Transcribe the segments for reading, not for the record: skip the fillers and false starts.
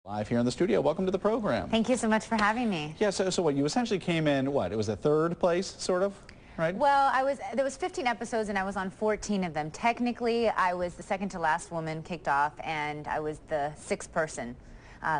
Live here in the studio. Welcome to the program. Thank you so much for having me. Yeah, so what, you essentially came in, what, it was a third place, sort of, right? Well, there was 15 episodes and I was on 14 of them. Technically, I was the second to last woman kicked off and I was the sixth person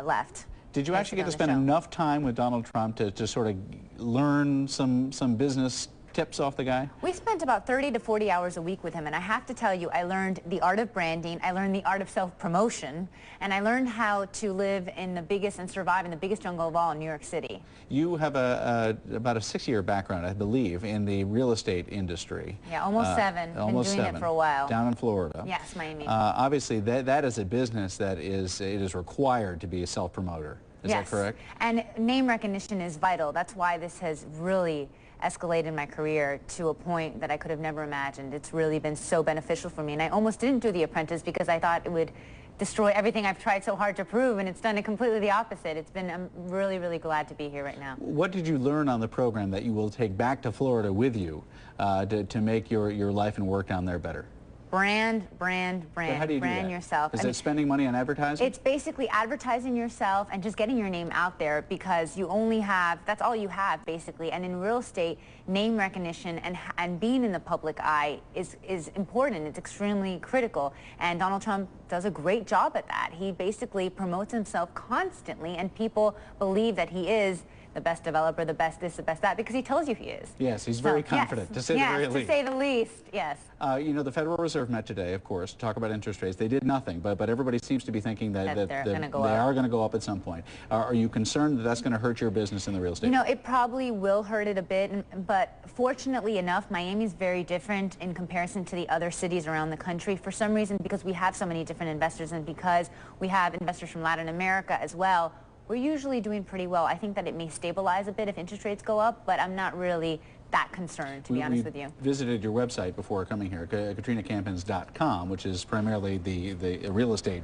left. Did you actually get to spend enough time with Donald Trump to sort of learn some business tips off the guy? We spent about 30 to 40 hours a week with him, and I have to tell you, I learned the art of branding, I learned the art of self-promotion, and I learned how to live in the biggest and survive in the biggest jungle of all in New York City. You have about a 6-year background, I believe, in the real estate industry. Yeah, almost 7. Almost Been doing 7. It for a while. Down in Florida. Yes, Miami. Obviously, that is a business that it is required to be a self-promoter. Is that correct? And name recognition is vital. That's why this has really escalated my career to a point that I could have never imagined. It's really been so beneficial for me. And I almost didn't do The Apprentice because I thought it would destroy everything I've tried so hard to prove, and it's done it completely the opposite. I'm really, really glad to be here right now. What did you learn on the program that you will take back to Florida with you to make your life and work down there better? Brand How do you do that? yourself. Is it spending money on advertising? It's basically advertising yourself and just getting your name out there, because you only have, that's all you have basically. And in real estate, name recognition and being in the public eye is important. It's extremely critical. And Donald Trump does a great job at that. He basically promotes himself constantly, and people believe that he is the best developer, the best this, the best that, because he tells you he is. Yes, he's very confident, to say the very least. Yes, to say the least, yes. You know, the Federal Reserve met today, of course, to talk about interest rates. They did nothing, but everybody seems to be thinking that they are going to go up at some point. Are you concerned that that's going to hurt your business in the real estate? You know, it probably will hurt it a bit, but fortunately enough, Miami's very different in comparison to the other cities around the country. For some reason, because we have so many different investors and because we have investors from Latin America as well, we're usually doing pretty well. I think that it may stabilize a bit if interest rates go up, but I'm not really that concerned, to be honest with you. Visited your website before coming here, KatrinaCampins.com, which is primarily the real estate.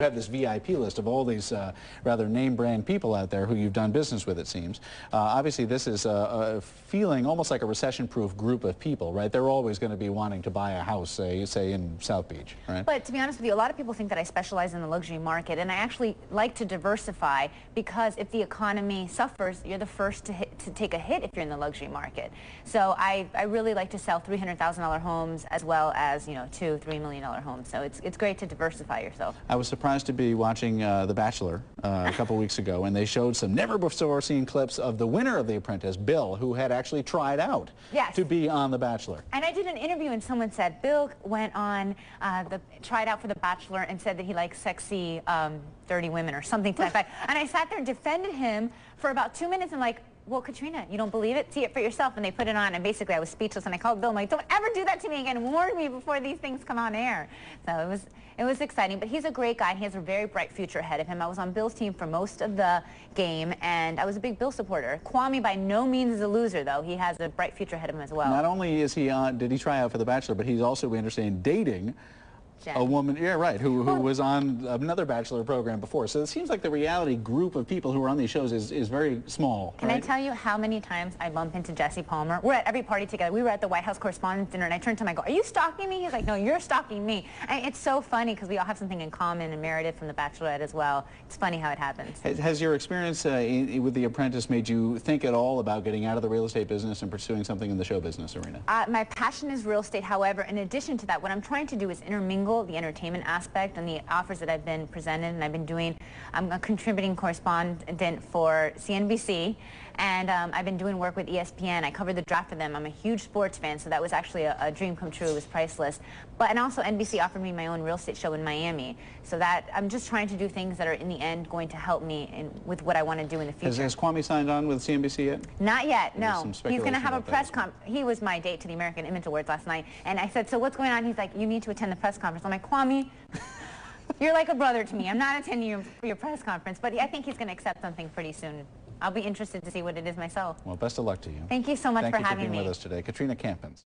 You have this VIP list of all these rather name brand people out there who you've done business with, it seems. Obviously, this is a feeling almost like a recession-proof group of people, right? They're always going to be wanting to buy a house, say in South Beach, right? But to be honest with you, a lot of people think that I specialize in the luxury market, and I actually like to diversify, because if the economy suffers, you're the first to take a hit if you're in the luxury market. So I really like to sell $300,000 homes as well as, you know, $2, $3 million homes. So it's great to diversify yourself. I was surprised to be watching The Bachelor a couple weeks ago, and they showed some never-before-seen clips of the winner of The Apprentice, Bill, who had actually tried out to be on The Bachelor. And I did an interview, and someone said Bill went on, tried out for The Bachelor and said that he likes sexy, dirty women or something to that effect. And I sat there and defended him for about 2 minutes and like, well, Katrina, you don't believe it? See it for yourself. And they put it on, and basically I was speechless, and I called Bill. I'm like, don't ever do that to me again. Warn me before these things come on air. So it was exciting. But he's a great guy. He has a very bright future ahead of him. I was on Bill's team for most of the game, and I was a big Bill supporter. Kwame by no means is a loser, though. He has a bright future ahead of him as well. Not only is he did he try out for The Bachelor, but he's also, we understand, dating Jen. a woman, who was on another Bachelor program before. So it seems like the reality group of people who are on these shows is very small. Can I tell you how many times I bump into Jesse Palmer? We're at every party together. We were at the White House Correspondents' Dinner, and I turned to him and I go, are you stalking me? He's like, no, you're stalking me. And it's so funny because we all have something in common, and Meredith from The Bachelorette as well. It's funny how it happens. Has your experience with The Apprentice made you think at all about getting out of the real estate business and pursuing something in the show business arena? My passion is real estate. However, in addition to that, what I'm trying to do is intermingle the entertainment aspect and the offers that I've been presented, and I've been doing. I'm a contributing correspondent for CNBC, and I've been doing work with ESPN. I covered the draft for them. I'm a huge sports fan, so that was actually a dream come true. It was priceless. And also NBC offered me my own real estate show in Miami. So that I'm just trying to do things that are in the end going to help me with what I want to do in the future. Has Kwame signed on with CNBC yet? Not yet, no. He's going to have a press conference. He was my date to the American Image Awards last night, and I said, so what's going on? He's like, you need to attend the press conference. I'm like, Kwame, you're like a brother to me. I'm not attending your press conference, but I think he's going to accept something pretty soon. I'll be interested to see what it is myself. Well, best of luck to you. Thank you so much for having me. Thank you for being with us today. Katrina Campins.